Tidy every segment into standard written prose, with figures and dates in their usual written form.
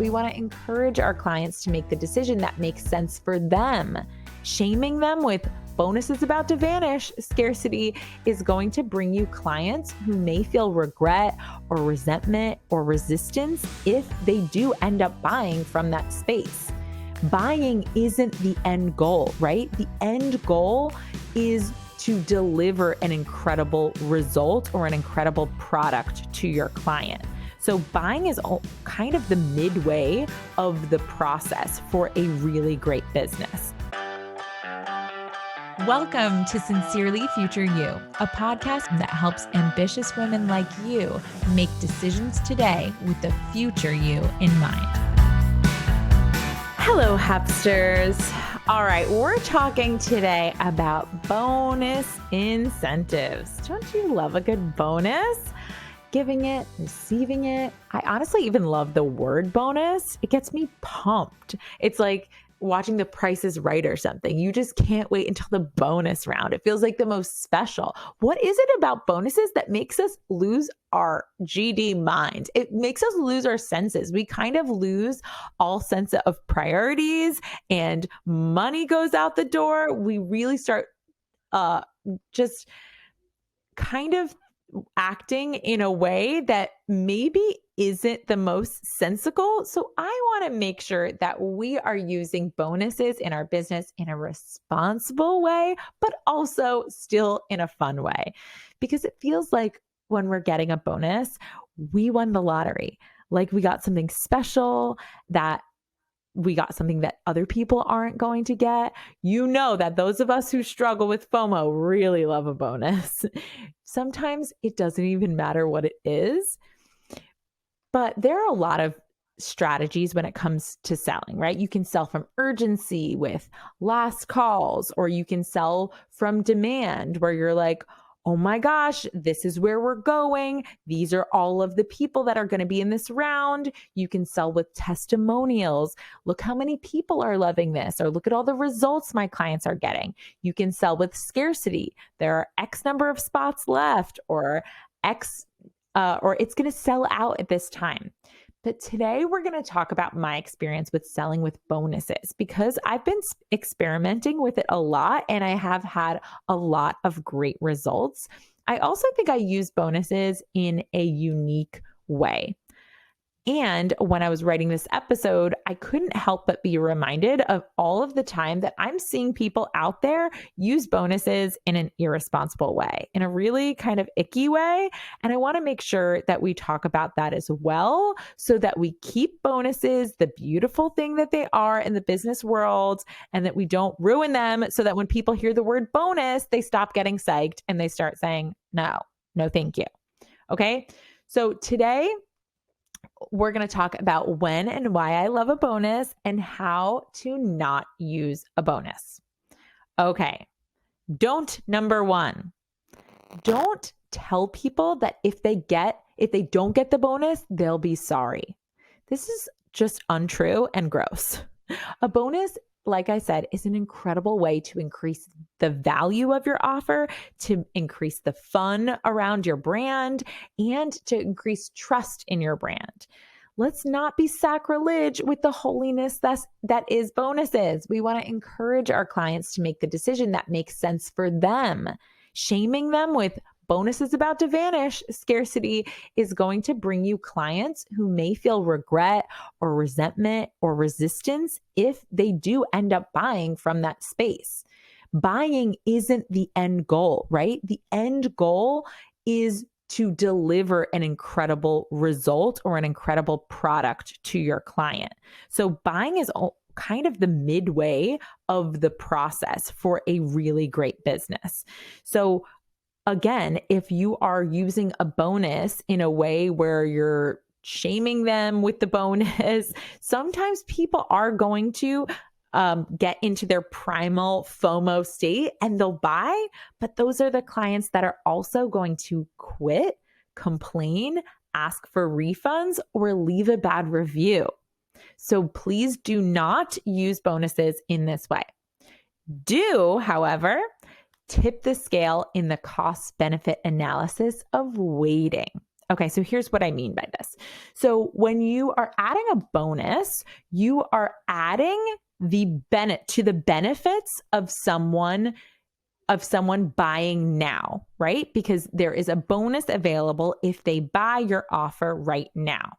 We want to encourage our clients to make the decision that makes sense for them. Shaming them with bonuses about to vanish scarcity is going to bring you clients who may feel regret or resentment or resistance if they do end up buying from that space. Buying isn't the end goal, right? The end goal is to deliver an incredible result or an incredible product to your client. So buying is kind of the midway of the process for a really great business. Welcome to Sincerely Future You, a podcast that helps ambitious women like you make decisions today with the future you in mind. Hello, Hepsters. All right, we're talking today about bonus incentives. Don't you love a good bonus? Giving it, receiving it. I honestly even love the word bonus. It gets me pumped. It's like watching The Price is Right or something. You just can't wait until the bonus round. It feels like the most special. What is it about bonuses that makes us lose our GD mind? It makes us lose our senses. We kind of lose all sense of priorities and money goes out the door. We really start just kind of acting in a way that maybe isn't the most sensical. So I want to make sure that we are using bonuses in our business in a responsible way, but also still in a fun way, because it feels like when we're getting a bonus, we won the lottery. Like we got something special, that we got something that other people aren't going to get. You know that those of us who struggle with FOMO really love a bonus. Sometimes it doesn't even matter what it is, but there are a lot of strategies when it comes to selling, right? You can sell from urgency with last calls, or you can sell from demand where you're like, oh my gosh, this is where we're going. These are all of the people that are going to be in this round. You can sell with testimonials. Look how many people are loving this, or look at all the results my clients are getting. You can sell with scarcity. There are X number of spots left, or or it's going to sell out at this time. But today we're going to talk about my experience with selling with bonuses, because I've been experimenting with it a lot and I have had a lot of great results. I also think I use bonuses in a unique way. And when I was writing this episode, I couldn't help but be reminded of all of the time that I'm seeing people out there use bonuses in an irresponsible way, in a really kind of icky way. And I want to make sure that we talk about that as well, so that we keep bonuses the beautiful thing that they are in the business world, and that we don't ruin them, so that when people hear the word bonus, they stop getting psyched and they start saying, no, thank you. Okay. So today, we're going to talk about when and why I love a bonus and how to not use a bonus. Okay. Number one, don't tell people that if they don't get the bonus, they'll be sorry. This is just untrue and gross. A bonus, like I said, is an incredible way to increase the value of your offer, to increase the fun around your brand, and to increase trust in your brand. Let's not be sacrilege with the holiness that is bonuses. We want to encourage our clients to make the decision that makes sense for them. Shaming them with bonuses about to vanish scarcity is going to bring you clients who may feel regret or resentment or resistance if they do end up buying from that space. Buying isn't the end goal, right? The end goal is to deliver an incredible result or an incredible product to your client. So buying is kind of the midway of the process for a really great business. So again, if you are using a bonus in a way where you're shaming them with the bonus, sometimes people are going to get into their primal FOMO state and they'll buy, but those are the clients that are also going to quit, complain, ask for refunds, or leave a bad review. So please do not use bonuses in this way. Do, however, tip the scale in the cost benefit analysis of waiting. Okay, so here's what I mean by this. So when you are adding a bonus, you are adding the benefits of someone buying now, right? Because there is a bonus available if they buy your offer right now.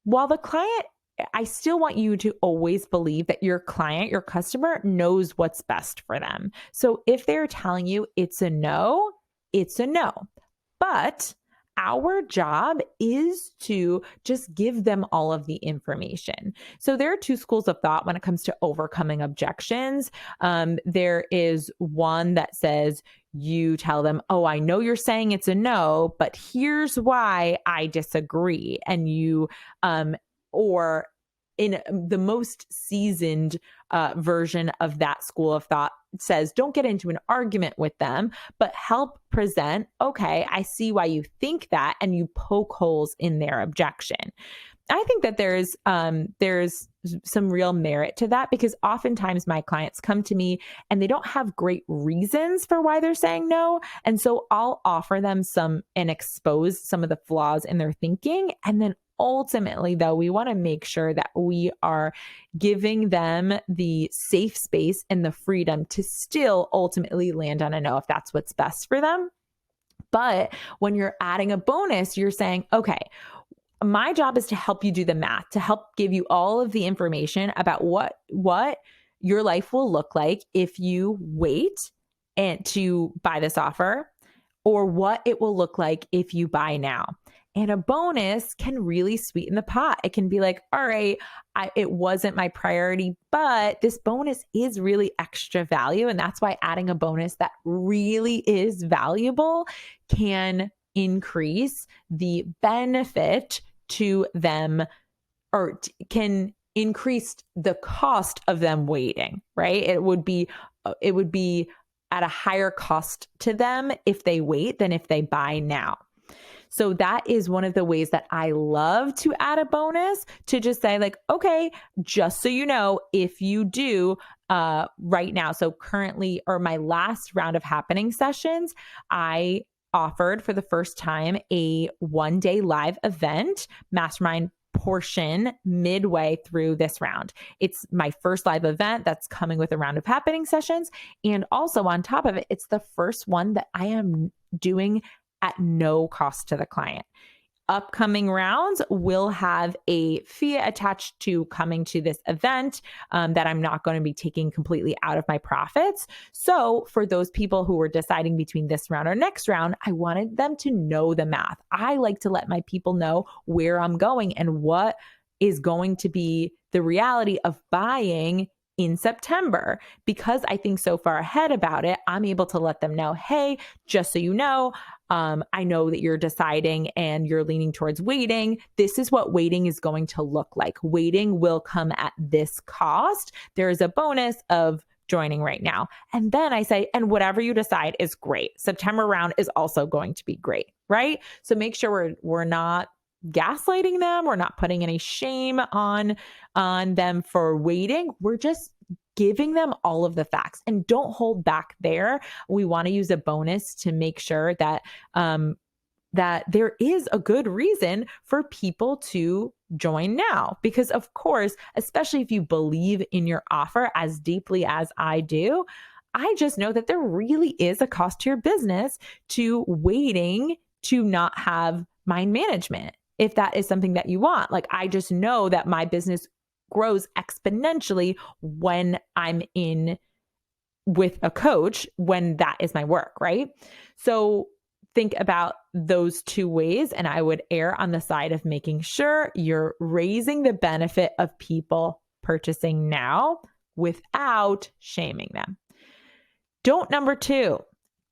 While the client, I still want you to always believe that your client, your customer knows what's best for them. So if they're telling you it's a no, it's a no. But our job is to just give them all of the information. So there are two schools of thought when it comes to overcoming objections. There is one that says you tell them, oh, I know you're saying it's a no, but here's why I disagree. And you, or in the most seasoned version of that school of thought says, don't get into an argument with them, but help present, okay, I see why you think that, and you poke holes in their objection. I think that there's some real merit to that, because oftentimes my clients come to me and they don't have great reasons for why they're saying no. And so I'll offer them and expose some of the flaws in their thinking. And then ultimately, though, we want to make sure that we are giving them the safe space and the freedom to still ultimately land on a no if that's what's best for them. But when you're adding a bonus, you're saying, okay, my job is to help you do the math, to help give you all of the information about what your life will look like if you wait and to buy this offer, or what it will look like if you buy now. And a bonus can really sweeten the pot. It can be like, all right, it wasn't my priority, but this bonus is really extra value. And that's why adding a bonus that really is valuable can increase the benefit to them, or can increase the cost of them waiting, right? It would be at a higher cost to them if they wait than if they buy now. So that is one of the ways that I love to add a bonus, to just say like, okay, just so you know, if you do right now. So currently, or my last round of happening sessions, I offered for the first time a 1-day live event mastermind portion midway through this round. It's my first live event that's coming with a round of happening sessions. And also on top of it, it's the first one that I am doing at no cost to the client. Upcoming rounds will have a fee attached to coming to this event that I'm not going to be taking completely out of my profits. So for those people who were deciding between this round or next round, I wanted them to know the math. I like to let my people know where I'm going and what is going to be the reality of buying in September. Because I think so far ahead about it, I'm able to let them know, hey, just so you know, I know that you're deciding and you're leaning towards waiting. This is what waiting is going to look like. Waiting will come at this cost. There is a bonus of joining right now. And then I say, and whatever you decide is great. September round is also going to be great, right? So make sure we're not gaslighting them. We're not putting any shame on them for waiting. We're just giving them all of the facts, and don't hold back there. We want to use a bonus to make sure that that there is a good reason for people to join now. Because of course, especially if you believe in your offer as deeply as I do, I just know that there really is a cost to your business to waiting to not have mind management. If that is something that you want, like, I just know that my business grows exponentially when I'm in with a coach, when that is my work, right? So think about those two ways, and I would err on the side of making sure you're raising the benefit of people purchasing now without shaming them. Number 2,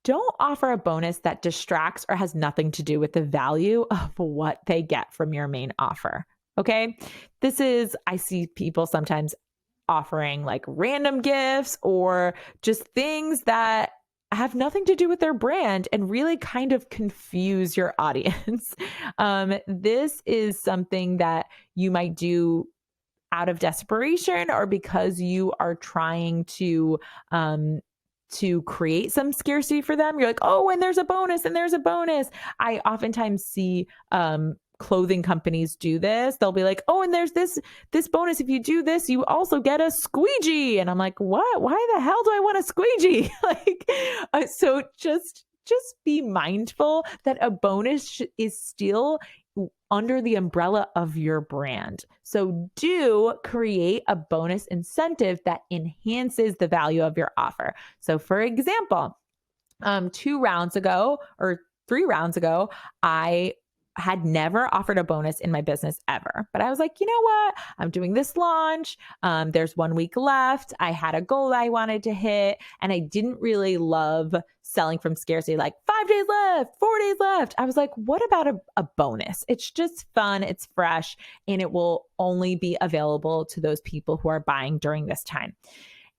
don't offer a bonus that distracts or has nothing to do with the value of what they get from your main offer. Okay. I see people sometimes offering like random gifts or just things that have nothing to do with their brand and really kind of confuse your audience. This is something that you might do out of desperation, or because you are trying to to create some scarcity for them. You're like, oh, and there's a bonus and there's a bonus. I oftentimes see clothing companies do this. They'll be like, oh, and there's this bonus. If you do this, you also get a squeegee. And I'm like, what? Why the hell do I want a squeegee? So just be mindful that a bonus is still under the umbrella of your brand. So do create a bonus incentive that enhances the value of your offer. So for example, 3 rounds ago, I had never offered a bonus in my business ever. But I was like, you know what? I'm doing this launch. There's 1 week left. I had a goal I wanted to hit, and I didn't really love selling from scarcity, like 5 days left, 4 days left. I was like, what about a bonus? It's just fun. It's fresh, and it will only be available to those people who are buying during this time.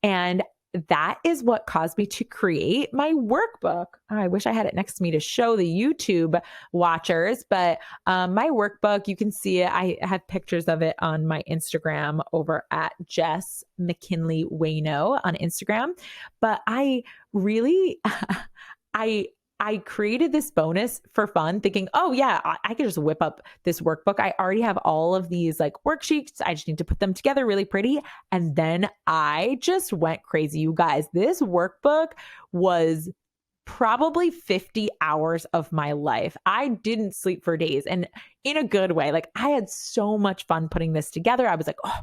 And that is what caused me to create my workbook. I wish I had it next to me to show the YouTube watchers, but my workbook, you can see it. I have pictures of it on my Instagram over at Jess McKinley Wayno on Instagram. But I really, I created this bonus for fun, thinking, oh yeah, I could just whip up this workbook. I already have all of these like worksheets. I just need to put them together really pretty. And then I just went crazy. You guys, this workbook was probably 50 hours of my life. I didn't sleep for days, and in a good way. Like, I had so much fun putting this together. I was like, oh,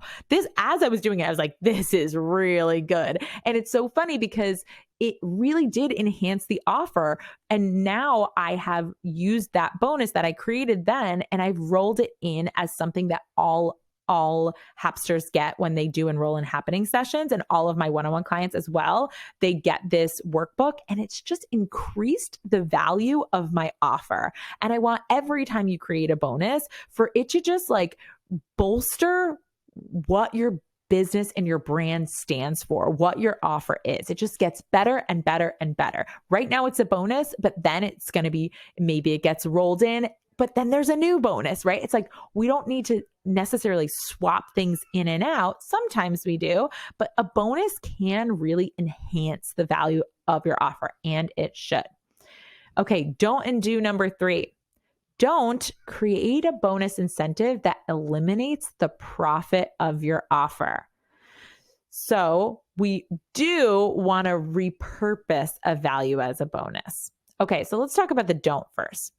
as I was doing it, I was like, this is really good. And it's so funny because it really did enhance the offer. And now I have used that bonus that I created then, and I've rolled it in as something that all Hapsters get when they do enroll in happening sessions, and all of my one-on-one clients as well. They get this workbook, and it's just increased the value of my offer. And I want every time you create a bonus for it to just like bolster what your business and your brand stands for, what your offer is. It just gets better and better and better. Right now it's a bonus, but then it's going to be, maybe it gets rolled in, but then there's a new bonus, right? It's like, we don't need to necessarily swap things in and out. Sometimes we do, but a bonus can really enhance the value of your offer, and it should. Okay, don't and do number 3. Don't create a bonus incentive that eliminates the profit of your offer. So we do want to repurpose a value as a bonus. Okay, so let's talk about the don't first.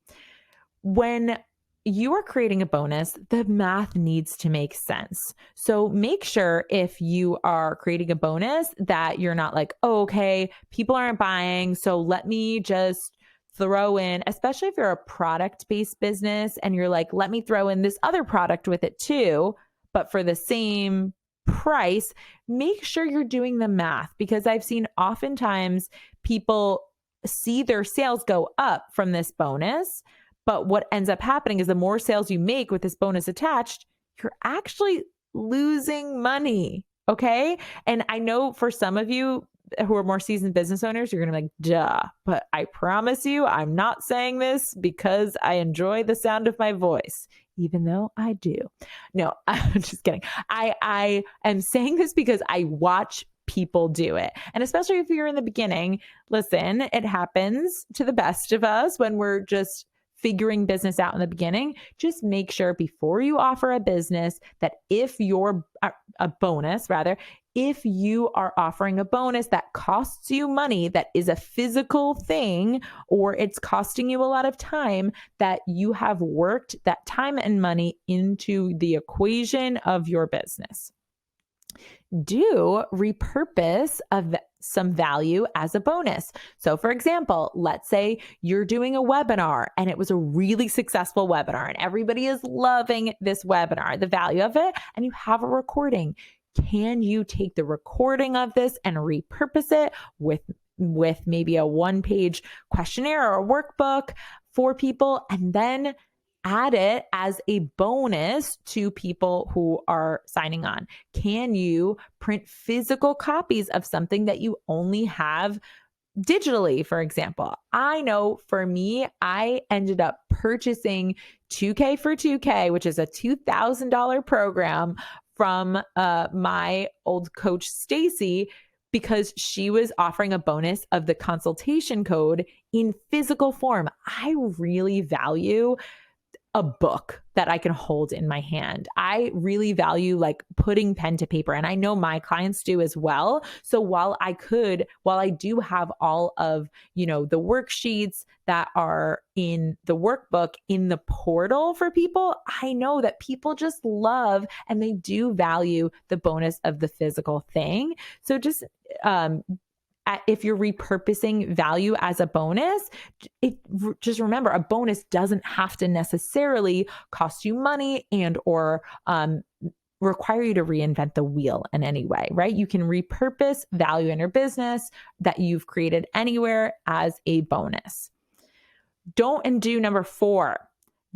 When you are creating a bonus, the math needs to make sense. So make sure if you are creating a bonus that you're not like, oh, okay, people aren't buying, so let me just throw in, especially if you're a product-based business and you're like, let me throw in this other product with it too, but for the same price, make sure you're doing the math, because I've seen oftentimes people see their sales go up from this bonus. But what ends up happening is the more sales you make with this bonus attached, you're actually losing money. Okay. And I know for some of you who are more seasoned business owners, you're going to be like, duh. But I promise you, I'm not saying this because I enjoy the sound of my voice, even though I do. No, I'm just kidding. I am saying this because I watch people do it. And especially if you're in the beginning, listen, it happens to the best of us when we're just figuring business out in the beginning. Just make sure before you offer a business that if you're a bonus, rather, if you are offering a bonus that costs you money, that is a physical thing, or it's costing you a lot of time, that you have worked that time and money into the equation of your business. Do repurpose some value as a bonus. So for example, let's say you're doing a webinar and it was a really successful webinar and everybody is loving this webinar, the value of it, and you have a recording. Can you take the recording of this and repurpose it with maybe a 1-page questionnaire or a workbook for people, and then add it as a bonus to people who are signing on? Can you print physical copies of something that you only have digitally, for example? I know for me, I ended up purchasing 2K for 2K, which is a $2,000 program from my old coach, Stacy, because she was offering a bonus of the consultation code in physical form. I really value a book that I can hold in my hand. I really value like putting pen to paper, and I know my clients do as well. So while I do have all of, the worksheets that are in the workbook in the portal for people, I know that people just love and they do value the bonus of the physical thing. So just if you're repurposing value as a bonus, just remember, a bonus doesn't have to necessarily cost you money or require you to reinvent the wheel in any way, right? You can repurpose value in your business that you've created anywhere as a bonus. Don't do number 4.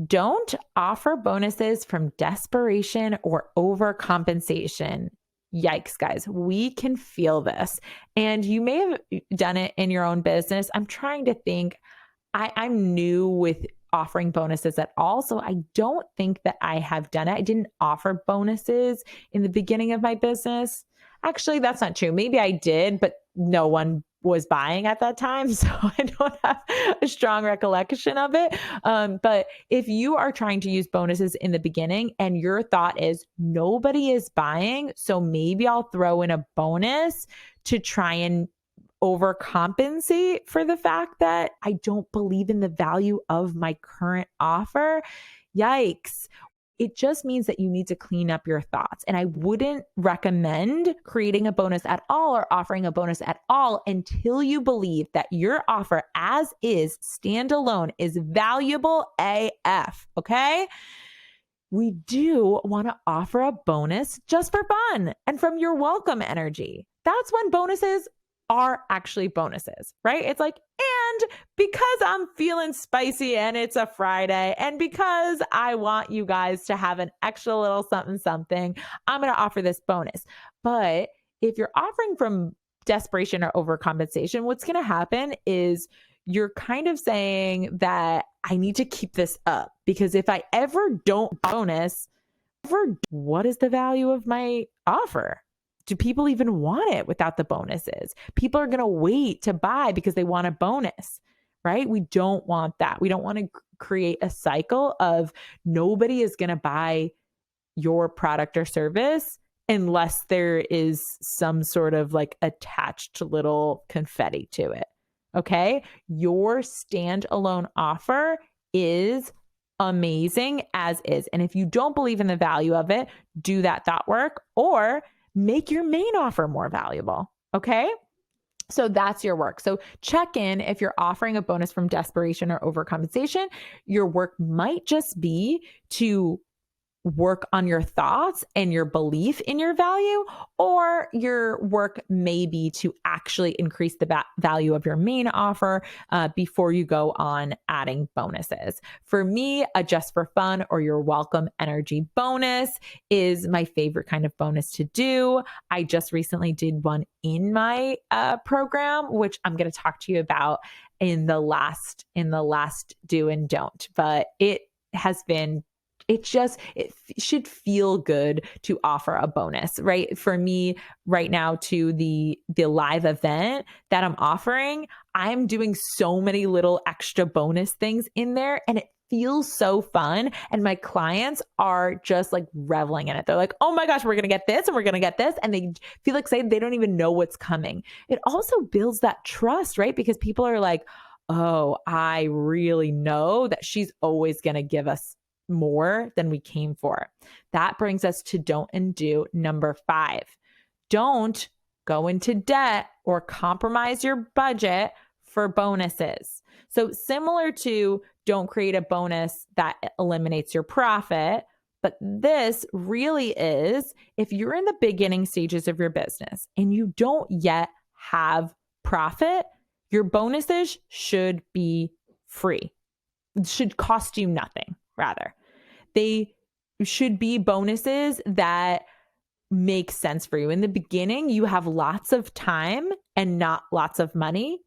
Don't offer bonuses from desperation or overcompensation. Yikes, guys, we can feel this. And you may have done it in your own business. I'm trying to think. I'm new with offering bonuses at all, so I don't think that I have done it. I didn't offer bonuses in the beginning of my business. Actually, that's not true. Maybe I did, but no one was buying at that time, so I don't have a strong recollection of it. But if you are trying to use bonuses in the beginning and your thought is nobody is buying, so maybe I'll throw in a bonus to try and overcompensate for the fact that I don't believe in the value of my current offer. Yikes. It just means that you need to clean up your thoughts. And I wouldn't recommend creating a bonus at all or offering a bonus at all until you believe that your offer as is, standalone, is valuable AF. Okay? We do want to offer a bonus just for fun and from your welcome energy. That's when bonuses are actually bonuses, right? It's like, and because I'm feeling spicy and it's a Friday, and because I want you guys to have an extra little something, I'm going to offer this bonus. But if you're offering from desperation or overcompensation, what's going to happen is you're kind of saying that I need to keep this up, because if I ever don't bonus, what is the value of my offer? Do people even want it without the bonuses? People are going to wait to buy because they want a bonus, right? We don't want that. We don't want to create a cycle of nobody is going to buy your product or service unless there is some sort of like attached little confetti to it. Okay? Your standalone offer is amazing as is. And if you don't believe in the value of it, do that thought work or make your main offer more valuable. Okay? So that's your work. So check in if you're offering a bonus from desperation or overcompensation. Your work might just be to work on your thoughts and your belief in your value, or your work may be to actually increase the value of your main offer before you go on adding bonuses. For me, a just for fun or your welcome energy bonus is my favorite kind of bonus to do. I just recently did one in my program, which I'm going to talk to you about in the last do and don't, but it should feel good to offer a bonus, right? For me right now, to the live event that I'm offering, I'm doing so many little extra bonus things in there, and it feels so fun. And my clients are just like reveling in it. They're like, oh my gosh, we're going to get this and we're going to get this. And they feel excited. They don't even know what's coming. It also builds that trust, right? Because people are like, oh, I really know that she's always going to give us more than we came for. That brings us to don't and do number 5. Don't go into debt or compromise your budget for bonuses. So similar to don't create a bonus that eliminates your profit, but this really is if you're in the beginning stages of your business and you don't yet have profit, your bonuses should be free. It should cost you nothing. Rather, they should be bonuses that make sense for you. In the beginning, you have lots of time and not lots of money.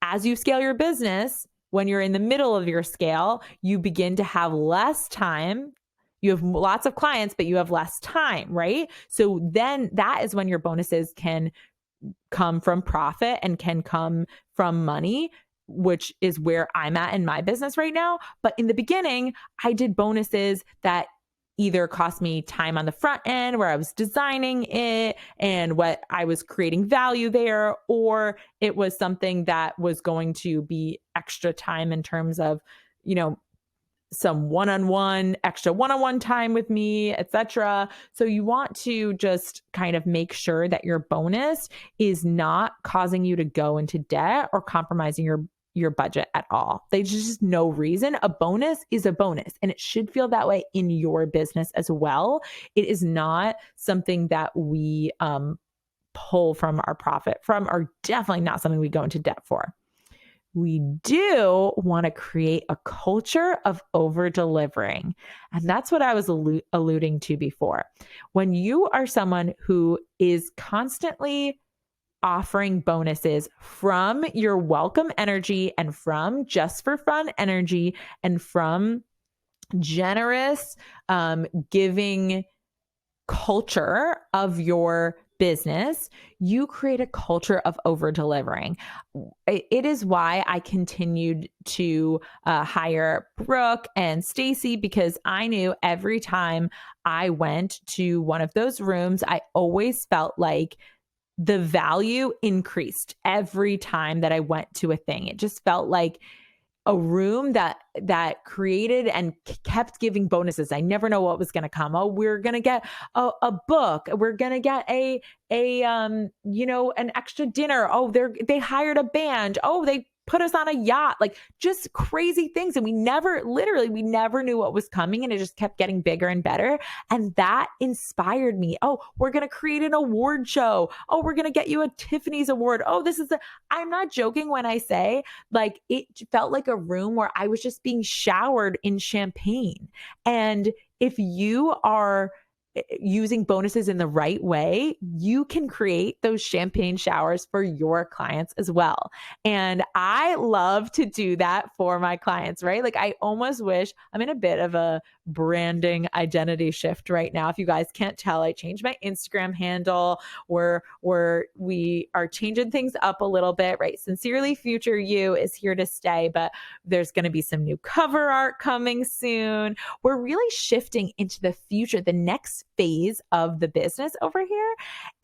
As you scale your business, when you're in the middle of your scale, you begin to have less time. You have lots of clients, but you have less time, right? So then that is when your bonuses can come from profit and can come from money, which is where I'm at in my business right now. But in the beginning, I did bonuses that either cost me time on the front end where I was designing it and what I was creating value there, or it was something that was going to be extra time in terms of, some extra one-on-one time with me, etc. So you want to just kind of make sure that your bonus is not causing you to go into debt or compromising your budget at all. There's just no reason. A bonus is a bonus, and it should feel that way in your business as well. It is not something that we pull from our profit from, or definitely not something we go into debt for. We do want to create a culture of over delivering. And that's what I was alluding to before. When you are someone who is constantly offering bonuses from your welcome energy and from just for fun energy and from generous giving culture of your business, you create a culture of over delivering. It is why I continued to hire Brooke and Stacy, because I knew every time I went to one of those rooms, I always felt like the value increased every time that I went to a thing. It just felt like a room that created and kept giving bonuses. I never know what was going to come. Oh, we're going to get a book. We're going to get an extra dinner. Oh, they hired a band. Oh, they put us on a yacht, like just crazy things. And we never knew what was coming, and it just kept getting bigger and better. And that inspired me. Oh, we're going to create an award show. Oh, we're going to get you a Tiffany's award. Oh, I'm not joking when I say, like, it felt like a room where I was just being showered in champagne. And if you are using bonuses in the right way, you can create those champagne showers for your clients as well. And I love to do that for my clients, right? Like, I almost wish, I'm in a bit of a branding identity shift right now. If you guys can't tell, I changed my Instagram handle where we are changing things up a little bit, right? Sincerely Future You is here to stay, but there's going to be some new cover art coming soon. We're really shifting into the future, the next phase of the business over here.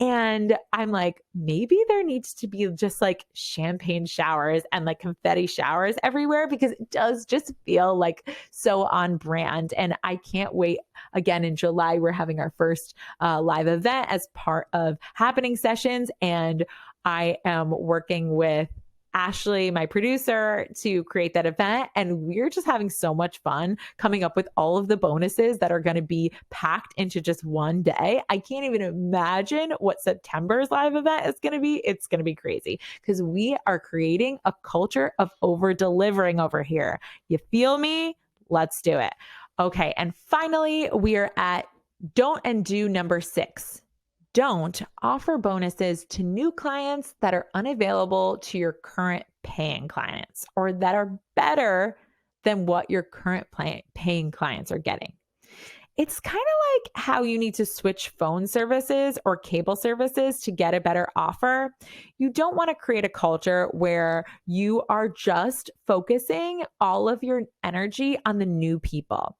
And I'm like, maybe there needs to be just like champagne showers and like confetti showers everywhere, because it does just feel like so on brand. And I can't wait. Again, in July, we're having our first live event as part of Happening Sessions. And I am working with Ashley, my producer, to create that event. And we're just having so much fun coming up with all of the bonuses that are going to be packed into just one day. I can't even imagine what September's live event is going to be. It's going to be crazy, because we are creating a culture of over delivering over here. You feel me? Let's do it. Okay. And finally, we are at don't and do number 6. Don't offer bonuses to new clients that are unavailable to your current paying clients, or that are better than what your current paying clients are getting. It's kind of like how you need to switch phone services or cable services to get a better offer. You don't want to create a culture where you are just focusing all of your energy on the new people.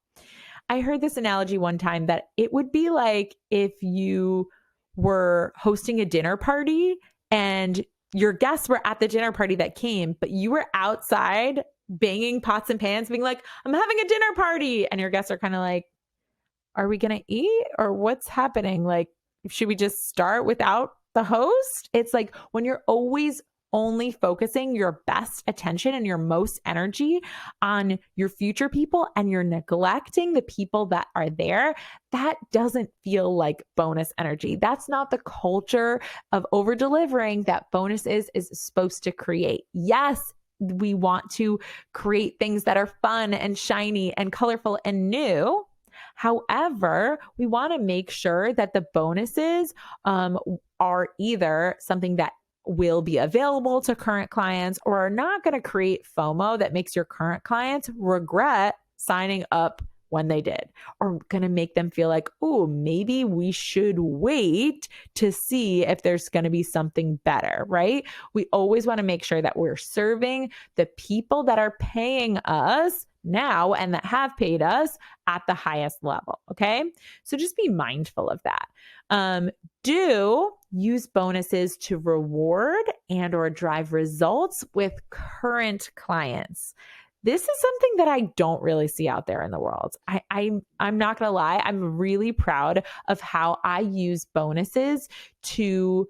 I heard this analogy one time that it would be like if you were hosting a dinner party and your guests were at the dinner party that came, but you were outside banging pots and pans, being like, I'm having a dinner party. And your guests are kind of like, are we going to eat, or what's happening? Like, should we just start without the host? It's like when you're always only focusing your best attention and your most energy on your future people and you're neglecting the people that are there, that doesn't feel like bonus energy. That's not the culture of over delivering that bonus is supposed to create. Yes, we want to create things that are fun and shiny and colorful and new. However, we want to make sure that the bonuses are either something that will be available to current clients, or are not going to create FOMO that makes your current clients regret signing up when they did, or going to make them feel like, oh, maybe we should wait to see if there's going to be something better, right? We always want to make sure that we're serving the people that are paying us now and that have paid us at the highest level. Okay. So just be mindful of that. Do use bonuses to reward and or drive results with current clients. This is something that I don't really see out there in the world. I'm not going to lie. I'm really proud of how I use bonuses to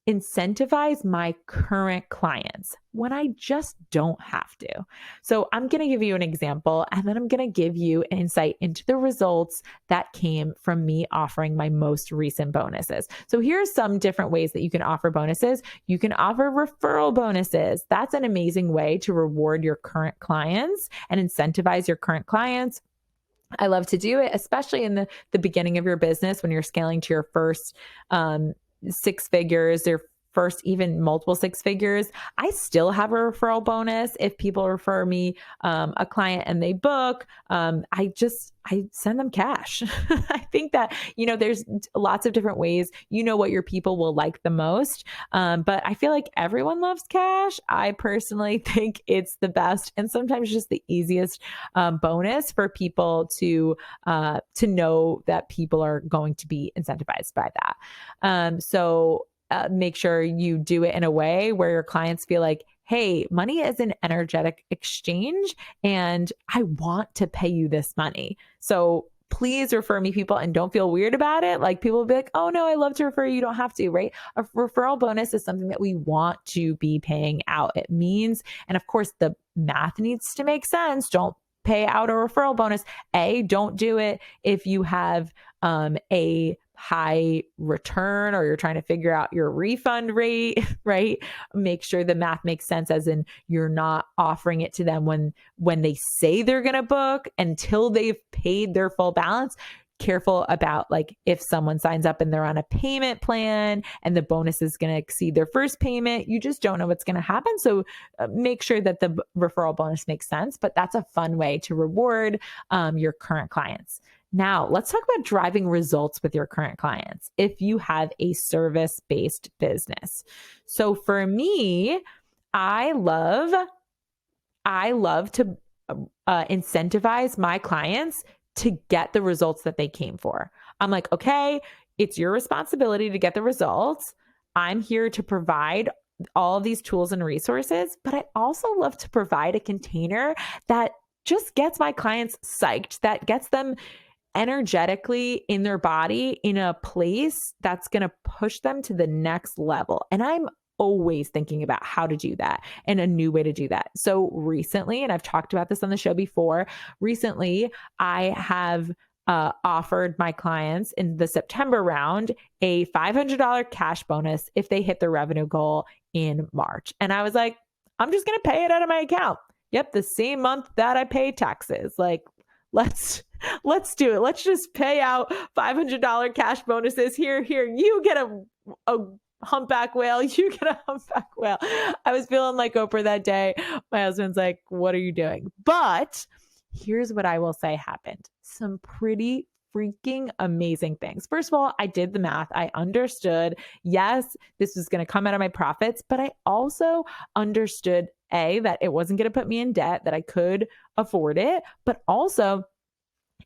incentivize my current clients when I just don't have to. So I'm going to give you an example, and then I'm going to give you insight into the results that came from me offering my most recent bonuses. So here's some different ways that you can offer bonuses. You can offer referral bonuses. That's an amazing way to reward your current clients and incentivize your current clients. I love to do it, especially in the beginning of your business when you're scaling to your first six figures, their first even multiple six figures. I still have a referral bonus. If people refer me a client and they book, I send them cash. I think that, there's lots of different ways, what your people will like the most. But I feel like everyone loves cash. I personally think it's the best and sometimes just the easiest bonus for people to know that people are going to be incentivized by that. So make sure you do it in a way where your clients feel like, hey, money is an energetic exchange and I want to pay you this money. So please refer me people and don't feel weird about it. Like people will be like, oh no, I love to refer you. You don't have to, right? A referral bonus is something that we want to be paying out. It means, and of course the math needs to make sense. Don't pay out a referral bonus. Don't do it if you have a high return or you're trying to figure out your refund rate, right? Make sure the math makes sense, as in you're not offering it to them when they say they're going to book until they've paid their full balance. Careful about like if someone signs up and they're on a payment plan and the bonus is going to exceed their first payment, you just don't know what's going to happen. So make sure that the referral bonus makes sense, but that's a fun way to reward your current clients. Now, let's talk about driving results with your current clients if you have a service-based business. So for me, I love to incentivize my clients to get the results that they came for. I'm like, okay, it's your responsibility to get the results. I'm here to provide all these tools and resources, but I also love to provide a container that just gets my clients psyched, that gets them energetically in their body in a place that's going to push them to the next level. And I'm always thinking about how to do that and a new way to do that. So recently, and I've talked about this on the show before, recently I have offered my clients in the September round a $500 cash bonus if they hit their revenue goal in March. And I was like, I'm just going to pay it out of my account. Yep. The same month that I pay taxes. Like, let's do it. Let's just pay out $500 cash bonuses. Here, you get a humpback whale. You get a humpback whale. I was feeling like Oprah that day. My husband's like, what are you doing? But here's what I will say happened. Some pretty freaking amazing things. First of all, I did the math. I understood, yes, this was going to come out of my profits, but I also understood that it wasn't going to put me in debt, that I could afford it, but also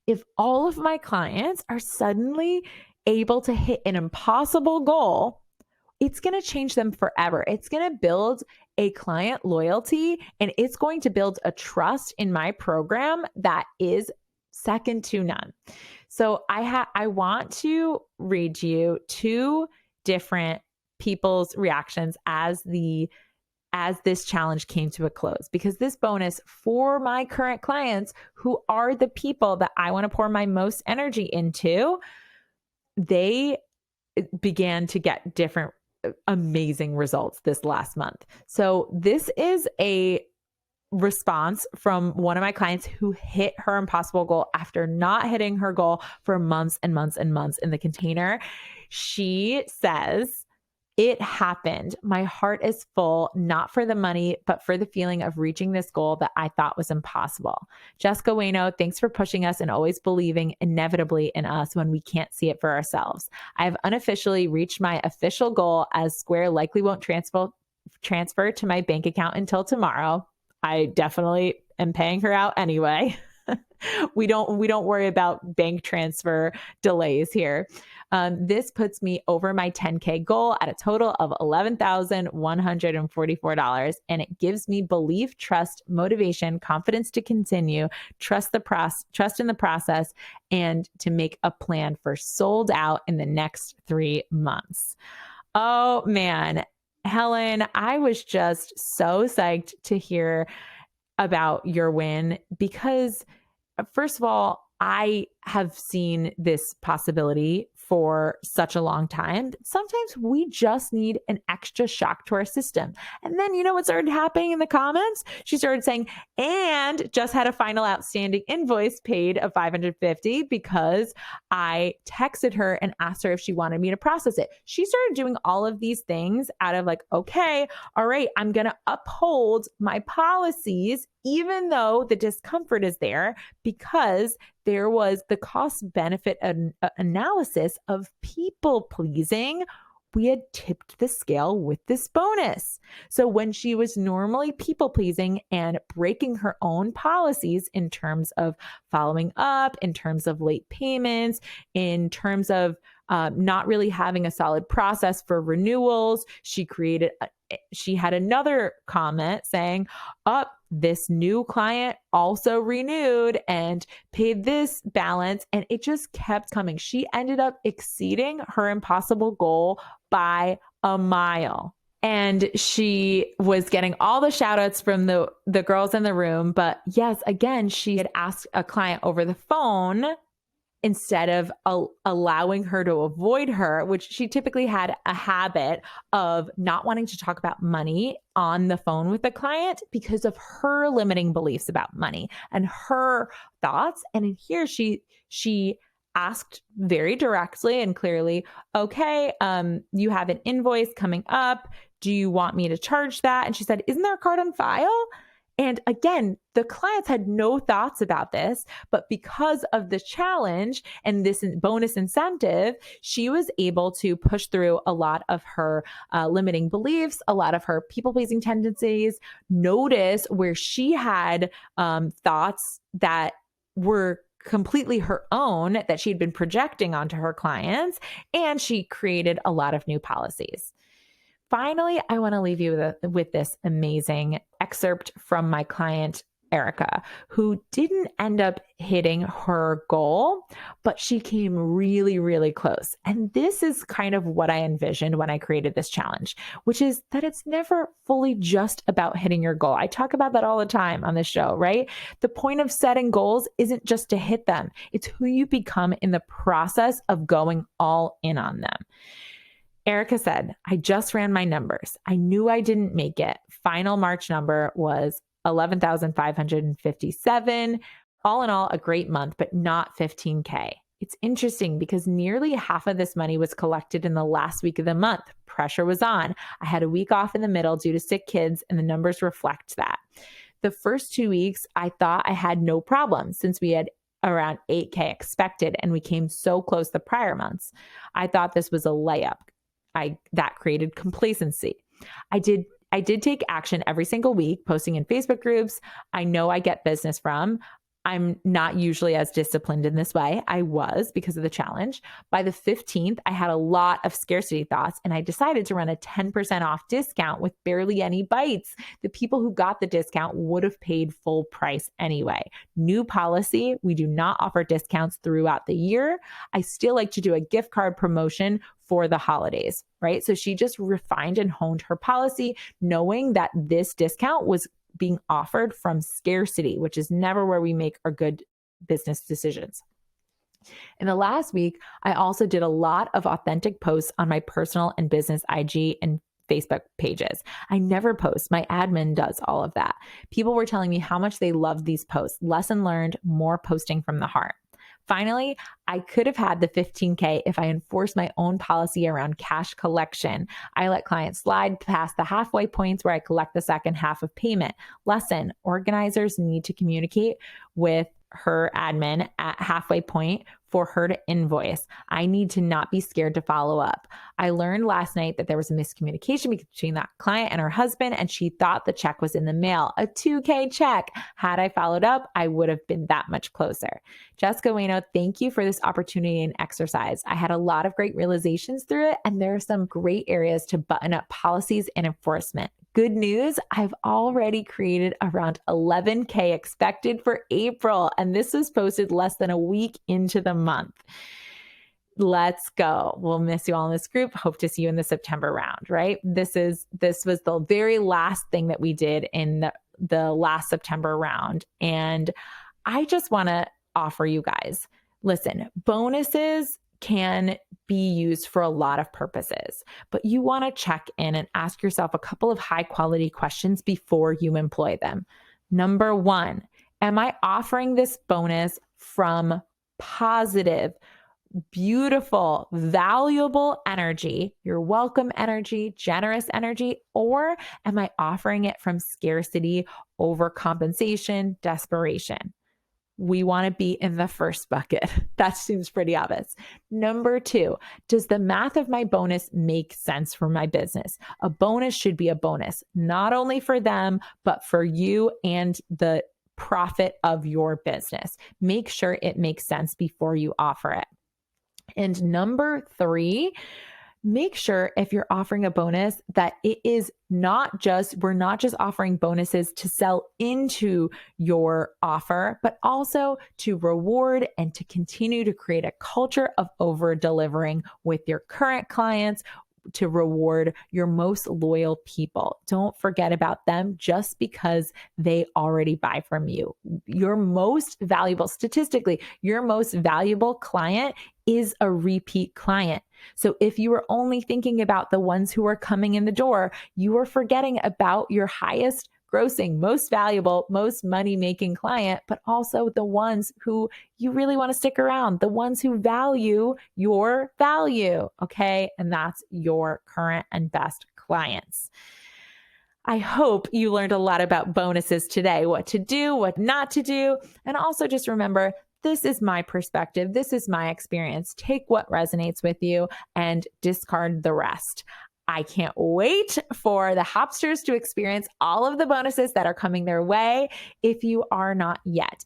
if all of my clients are suddenly able to hit an impossible goal, it's going to change them forever. It's going to build a client loyalty and it's going to build a trust in my program that is second to none. So I want to read you two different people's reactions as this challenge came to a close, because this bonus for my current clients, who are the people that I want to pour my most energy into, they began to get different amazing results this last month. So this is a response from one of my clients who hit her impossible goal after not hitting her goal for months and months and months in the container. She says, It happened. My heart is full, not for the money, but for the feeling of reaching this goal that I thought was impossible. Jessica Waino, thanks for pushing us and always believing inevitably in us when we can't see it for ourselves. I have unofficially reached my official goal, as Square likely won't transfer to my bank account until tomorrow. I definitely am paying her out anyway. We don't worry about bank transfer delays here. This puts me over my 10K goal at a total of $11,144. And it gives me belief, trust, motivation, confidence to continue, trust in the process, and to make a plan for sold out in the next 3 months. Oh man, Helen, I was just so psyched to hear about your win because, first of all, I have seen this possibility for such a long time. Sometimes we just need an extra shock to our system. And then you know what started happening in the comments? She started saying, and just had a final outstanding invoice paid of $550 because I texted her and asked her if she wanted me to process it. She started doing all of these things out of like, okay, all right, I'm going to uphold my policies even though the discomfort is there, because there was the cost benefit analysis of people pleasing. We had tipped the scale with this bonus. So when she was normally people pleasing and breaking her own policies in terms of following up, in terms of late payments, in terms of not really having a solid process for renewals, she had another comment saying, this new client also renewed and paid this balance, and it just kept coming. She ended up exceeding her impossible goal by a mile. And she was getting all the shout outs from the girls in the room. But yes, again, she had asked a client over the phone instead of allowing her to avoid her, which she typically had a habit of not wanting to talk about money on the phone with the client because of her limiting beliefs about money and her thoughts. And in here, she asked very directly and clearly, okay, you have an invoice coming up. Do you want me to charge that? And she said, isn't there a card on file? And again, the clients had no thoughts about this, but because of the challenge and this bonus incentive, she was able to push through a lot of her limiting beliefs, a lot of her people-pleasing tendencies, notice where she had thoughts that were completely her own that she'd been projecting onto her clients, and she created a lot of new policies. Finally, I want to leave you with this amazing excerpt from my client, Erica, who didn't end up hitting her goal, but she came really, really close. And this is kind of what I envisioned when I created this challenge, which is that it's never fully just about hitting your goal. I talk about that all the time on this show, right? The point of setting goals isn't just to hit them. It's who you become in the process of going all in on them. Erica said, I just ran my numbers. I knew I didn't make it. Final March number was 11,557. All in all, a great month, but not 15K. It's interesting because nearly half of this money was collected in the last week of the month. Pressure was on. I had a week off in the middle due to sick kids, and the numbers reflect that. The first 2 weeks, I thought I had no problem since we had around 8K expected, and we came so close the prior months. I thought this was a layup. That created complacency. I did take action every single week, posting in Facebook groups I know I get business from. I'm not usually as disciplined in this way. I was because of the challenge. By the 15th, I had a lot of scarcity thoughts, and I decided to run a 10% off discount with barely any bites. The people who got the discount would have paid full price anyway. New policy, we do not offer discounts throughout the year. I still like to do a gift card promotion for the holidays, right? So she just refined and honed her policy, knowing that this discount was being offered from scarcity, which is never where we make our good business decisions. In the last week, I also did a lot of authentic posts on my personal and business IG and Facebook pages. I never post. My admin does all of that. People were telling me how much they loved these posts. Lesson learned, more posting from the heart. Finally, I could have had the $15K if I enforced my own policy around cash collection. I let clients slide past the halfway points where I collect the second half of payment. Lesson: organizers need to communicate with her admin at halfway point for her to invoice. I need to not be scared to follow up. I learned last night that there was a miscommunication between that client and her husband, and she thought the check was in the mail, a $2K check. Had I followed up, I would have been that much closer. Jessica Waino, thank you for this opportunity and exercise. I had a lot of great realizations through it, and there are some great areas to button up policies and enforcement. Good news, I've already created around $11K expected for April, and this was posted less than a week into the month. Let's go. We'll miss you all in this group. Hope to see you in the September round, right? This was the very last thing that we did in the last September round. And I just want to offer you guys, listen, bonuses can be used for a lot of purposes, but you want to check in and ask yourself a couple of high quality questions before you employ them. Number one, am I offering this bonus from positive, beautiful, valuable energy, your welcome energy, generous energy, or am I offering it from scarcity, overcompensation, desperation? We want to be in the first bucket. That seems pretty obvious. Number two, does the math of my bonus make sense for my business? A bonus should be a bonus, not only for them, but for you and the profit of your business. Make sure it makes sense before you offer it. And number three, make sure if you're offering a bonus that it is we're not just offering bonuses to sell into your offer, but also to reward and to continue to create a culture of over delivering with your current clients, to reward your most loyal people. Don't forget about them just because they already buy from you. Statistically, your most valuable client is a repeat client. So if you are only thinking about the ones who are coming in the door, you are forgetting about your highest grossing, most valuable, most money-making client, but also the ones who you really want to stick around, the ones who value your value, okay? And that's your current and best clients. I hope you learned a lot about bonuses today, what to do, what not to do, and also just remember, this is my perspective. This is my experience. Take what resonates with you and discard the rest. I can't wait for the Hopsters to experience all of the bonuses that are coming their way. If you have not yet,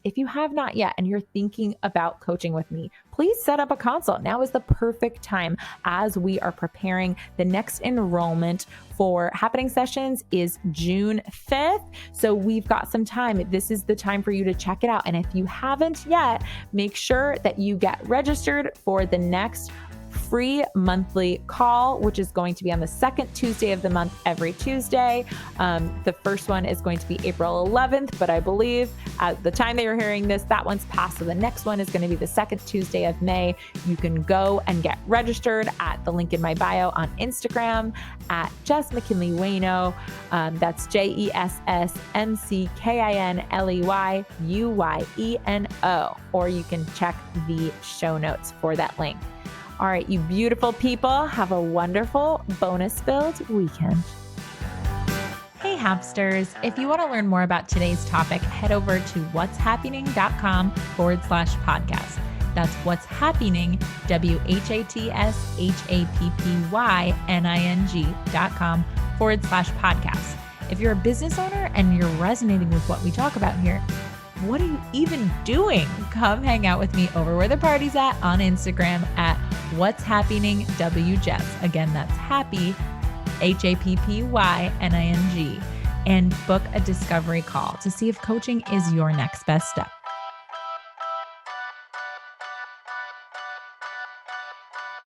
and you're thinking about coaching with me, please set up a consult. Now is the perfect time as we are preparing. The next enrollment for Happening Sessions is June 5th. So we've got some time. This is the time for you to check it out. And if you haven't yet, make sure that you get registered for the next free monthly call, which is going to be on the second Tuesday of the month every Tuesday. The first one is going to be April 11th, but I believe at the time that you're hearing this, that one's passed. So the next one is going to be the second Tuesday of May. You can go and get registered at the link in my bio on Instagram at Jess McKinley Waino. That's JessMcKinleyUyeno, or you can check the show notes for that link. All right, you beautiful people, have a wonderful bonus-filled weekend. Hey, Hopsters. If you want to learn more about today's topic, head over to whatshappening.com/podcast. That's what's happening, whatshappening.com/podcast. If you're a business owner and you're resonating with what we talk about here, what are you even doing? Come hang out with me over where the party's at on Instagram at What's Happening WJess. Again, that's happy, HAPPYNING, and book a discovery call to see if coaching is your next best step.